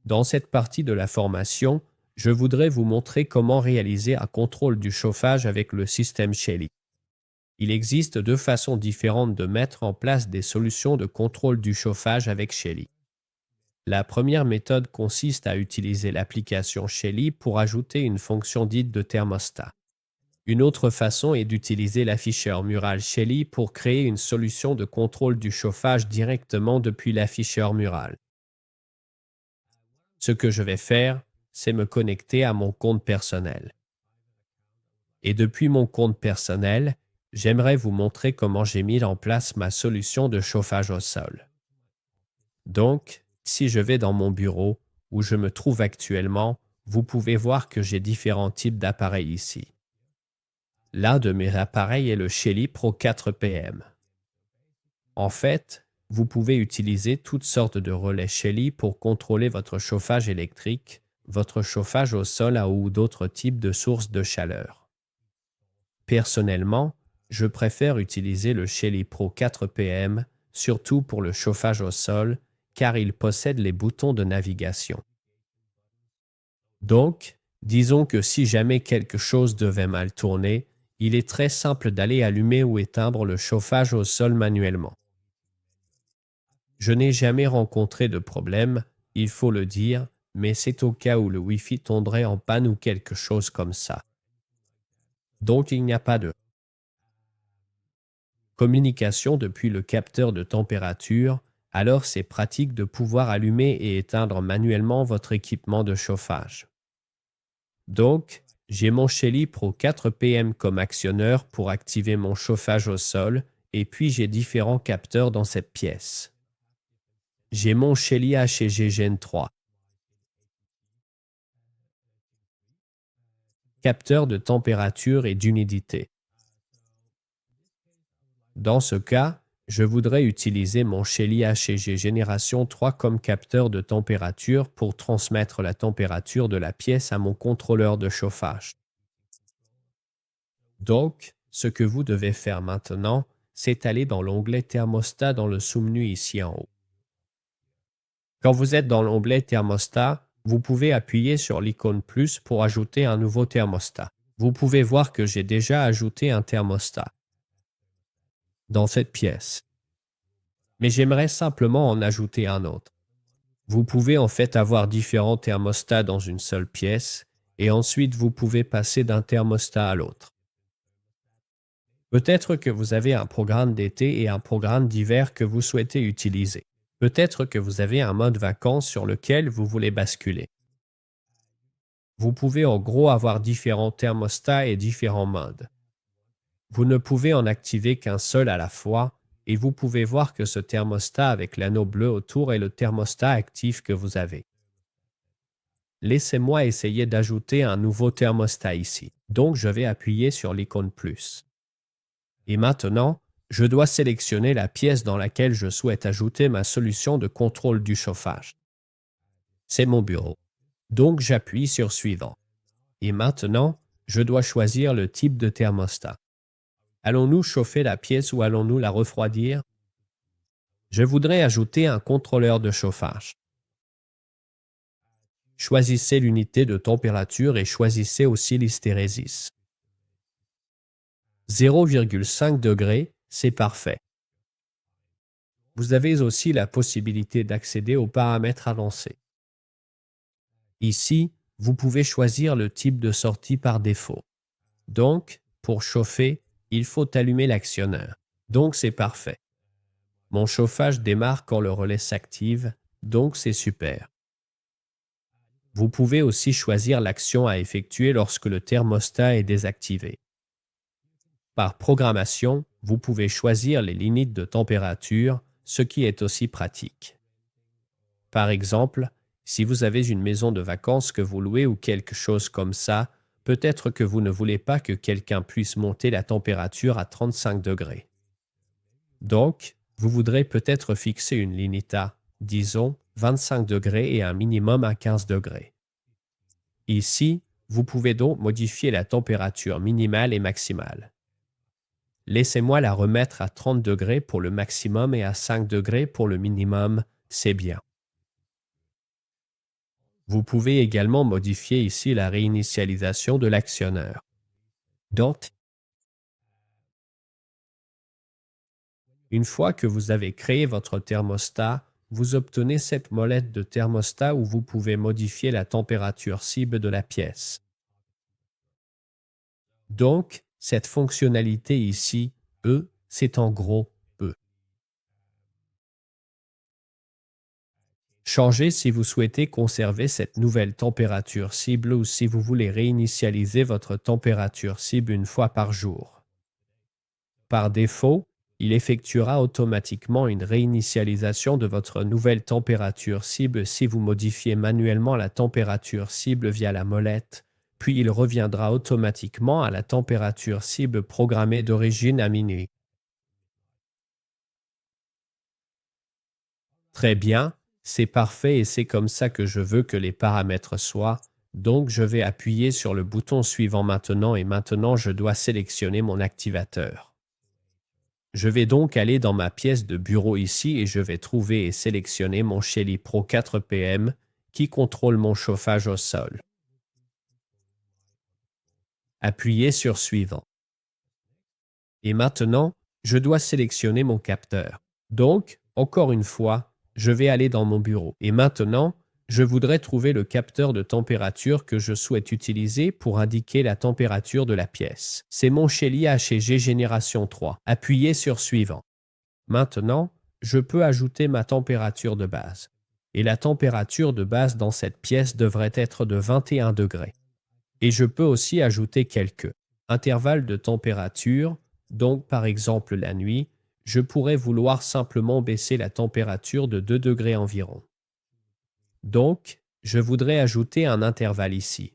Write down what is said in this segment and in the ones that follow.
Dans cette partie de la formation, je voudrais vous montrer comment réaliser un contrôle du chauffage avec le système Shelly. Il existe deux façons différentes de mettre en place des solutions de contrôle du chauffage avec Shelly. La première méthode consiste à utiliser l'application Shelly pour ajouter une fonction dite de thermostat. Une autre façon est d'utiliser l'afficheur mural Shelly pour créer une solution de contrôle du chauffage directement depuis l'afficheur mural. Ce que je vais faire, c'est me connecter à mon compte personnel. Et depuis mon compte personnel, j'aimerais vous montrer comment j'ai mis en place ma solution de chauffage au sol. Donc, si je vais dans mon bureau, où je me trouve actuellement, vous pouvez voir que j'ai différents types d'appareils ici. L'un de mes appareils est le Shelly Pro 4 PM. En fait, vous pouvez utiliser toutes sortes de relais Shelly pour contrôler votre chauffage électrique, votre chauffage au sol ou d'autres types de sources de chaleur. Personnellement, je préfère utiliser le Shelly Pro 4 PM, surtout pour le chauffage au sol, car il possède les boutons de navigation. Donc, disons que si jamais quelque chose devait mal tourner, il est très simple d'aller allumer ou éteindre le chauffage au sol manuellement. Je n'ai jamais rencontré de problème, il faut le dire, mais c'est au cas où le Wi-Fi tomberait en panne ou quelque chose comme ça. Donc il n'y a pas de communication depuis le capteur de température, alors c'est pratique de pouvoir allumer et éteindre manuellement votre équipement de chauffage. Donc, j'ai mon Shelly Pro 4 PM comme actionneur pour activer mon chauffage au sol, et puis j'ai différents capteurs dans cette pièce. J'ai mon Shelly HEG Gen 3, capteur de température et d'humidité. Dans ce cas, je voudrais utiliser mon Shelly HEG Génération 3 comme capteur de température pour transmettre la température de la pièce à mon contrôleur de chauffage. Donc, ce que vous devez faire maintenant, c'est aller dans l'onglet Thermostat dans le sous-menu ici en haut. Quand vous êtes dans l'onglet Thermostat, vous pouvez appuyer sur l'icône plus pour ajouter un nouveau thermostat. Vous pouvez voir que j'ai déjà ajouté un thermostat dans cette pièce. Mais j'aimerais simplement en ajouter un autre. Vous pouvez en fait avoir différents thermostats dans une seule pièce et ensuite vous pouvez passer d'un thermostat à l'autre. Peut-être que vous avez un programme d'été et un programme d'hiver que vous souhaitez utiliser. Peut-être que vous avez un mode vacances sur lequel vous voulez basculer. Vous pouvez en gros avoir différents thermostats et différents modes. Vous ne pouvez en activer qu'un seul à la fois et vous pouvez voir que ce thermostat avec l'anneau bleu autour est le thermostat actif que vous avez. Laissez-moi essayer d'ajouter un nouveau thermostat ici. Donc je vais appuyer sur l'icône plus. Et maintenant, je dois sélectionner la pièce dans laquelle je souhaite ajouter ma solution de contrôle du chauffage. C'est mon bureau. Donc j'appuie sur Suivant. Et maintenant, je dois choisir le type de thermostat. Allons-nous chauffer la pièce ou allons-nous la refroidir? Je voudrais ajouter un contrôleur de chauffage. Choisissez l'unité de température et choisissez aussi l'hystérésis. 0,5 degrés, c'est parfait. Vous avez aussi la possibilité d'accéder aux paramètres avancés. Ici, vous pouvez choisir le type de sortie par défaut. Donc, pour chauffer, il faut allumer l'actionneur. Donc, c'est parfait. Mon chauffage démarre quand le relais s'active, donc c'est super. Vous pouvez aussi choisir l'action à effectuer lorsque le thermostat est désactivé. Par programmation, vous pouvez choisir les limites de température, ce qui est aussi pratique. Par exemple, si vous avez une maison de vacances que vous louez ou quelque chose comme ça, peut-être que vous ne voulez pas que quelqu'un puisse monter la température à 35 degrés. Donc, vous voudrez peut-être fixer une limite à, disons, 25 degrés et un minimum à 15 degrés. Ici, vous pouvez donc modifier la température minimale et maximale. Laissez-moi la remettre à 30 degrés pour le maximum et à 5 degrés pour le minimum, c'est bien. Vous pouvez également modifier ici la réinitialisation de l'actionneur. Donc, une fois que vous avez créé votre thermostat, vous obtenez cette molette de thermostat où vous pouvez modifier la température cible de la pièce. Donc, cette fonctionnalité ici, E, c'est en gros E. Changez si vous souhaitez conserver cette nouvelle température cible ou si vous voulez réinitialiser votre température cible une fois par jour. Par défaut, il effectuera automatiquement une réinitialisation de votre nouvelle température cible si vous modifiez manuellement la température cible via la molette, puis il reviendra automatiquement à la température cible programmée d'origine à minuit. Très bien, c'est parfait et c'est comme ça que je veux que les paramètres soient. Donc je vais appuyer sur le bouton suivant maintenant et maintenant je dois sélectionner mon activateur. Je vais donc aller dans ma pièce de bureau ici et je vais trouver et sélectionner mon Shelly Pro 4 PM qui contrôle mon chauffage au sol. Appuyez sur Suivant. Et maintenant, je dois sélectionner mon capteur. Donc, encore une fois, je vais aller dans mon bureau. Et maintenant, je voudrais trouver le capteur de température que je souhaite utiliser pour indiquer la température de la pièce. C'est mon Shelly HG Génération 3. Appuyez sur Suivant. Maintenant, je peux ajouter ma température de base. Et la température de base dans cette pièce devrait être de 21 degrés. Et je peux aussi ajouter quelques intervalles de température. Donc, par exemple, la nuit, je pourrais vouloir simplement baisser la température de 2 degrés environ. Donc, je voudrais ajouter un intervalle ici.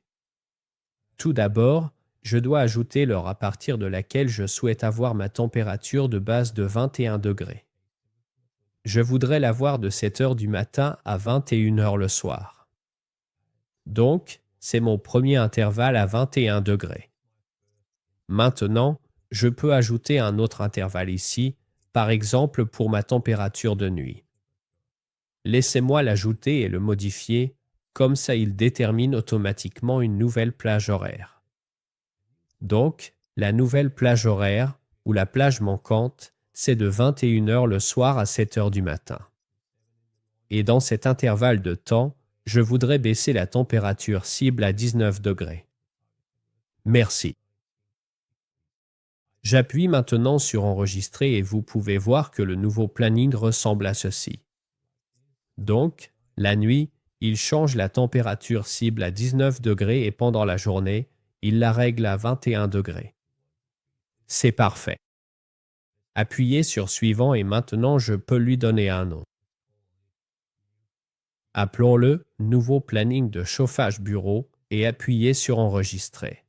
Tout d'abord, je dois ajouter l'heure à partir de laquelle je souhaite avoir ma température de base de 21 degrés. Je voudrais l'avoir de 7 heures du matin à 21 heures le soir. Donc, c'est mon premier intervalle à 21 degrés. Maintenant, je peux ajouter un autre intervalle ici, par exemple pour ma température de nuit. Laissez-moi l'ajouter et le modifier, comme ça il détermine automatiquement une nouvelle plage horaire. Donc, la nouvelle plage horaire, ou la plage manquante, c'est de 21 heures le soir à 7 heures du matin. Et dans cet intervalle de temps, je voudrais baisser la température cible à 19 degrés. Merci. J'appuie maintenant sur Enregistrer et vous pouvez voir que le nouveau planning ressemble à ceci. Donc, la nuit, il change la température cible à 19 degrés et pendant la journée, il la règle à 21 degrés. C'est parfait. Appuyez sur Suivant et maintenant je peux lui donner un nom. Appelons-le Nouveau planning de chauffage bureau et appuyez sur Enregistrer.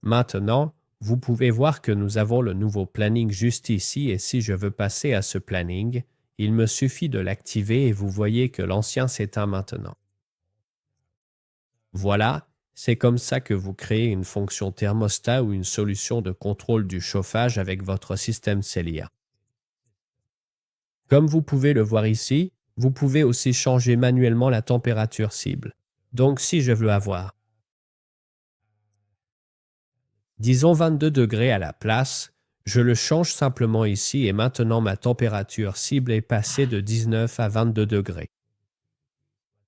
Maintenant, vous pouvez voir que nous avons le nouveau planning juste ici et si je veux passer à ce planning, il me suffit de l'activer et vous voyez que l'ancien s'éteint maintenant. Voilà, c'est comme ça que vous créez une fonction thermostat ou une solution de contrôle du chauffage avec votre système Celia. Comme vous pouvez le voir ici, vous pouvez aussi changer manuellement la température cible. Donc si je veux avoir, disons 22 degrés à la place, je le change simplement ici et maintenant ma température cible est passée de 19 à 22 degrés.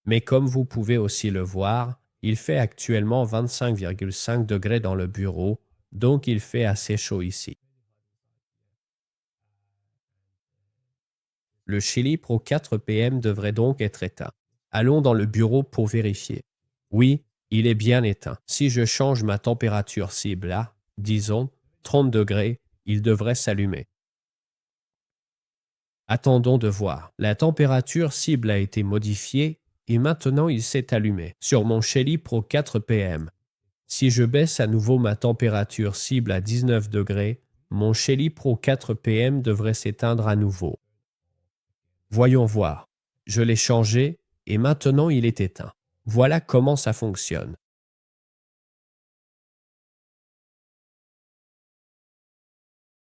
Mais comme vous pouvez aussi le voir, il fait actuellement 25,5 degrés dans le bureau, donc il fait assez chaud ici. Le Shelly Pro 4 PM devrait donc être éteint. Allons dans le bureau pour vérifier. Oui, il est bien éteint. Si je change ma température cible à, disons, 30 degrés, il devrait s'allumer. Attendons de voir. La température cible a été modifiée et maintenant il s'est allumé sur mon Shelly Pro 4 PM. Si je baisse à nouveau ma température cible à 19 degrés, mon Shelly Pro 4 PM devrait s'éteindre à nouveau. Voyons voir. Je l'ai changé et maintenant il est éteint. Voilà comment ça fonctionne.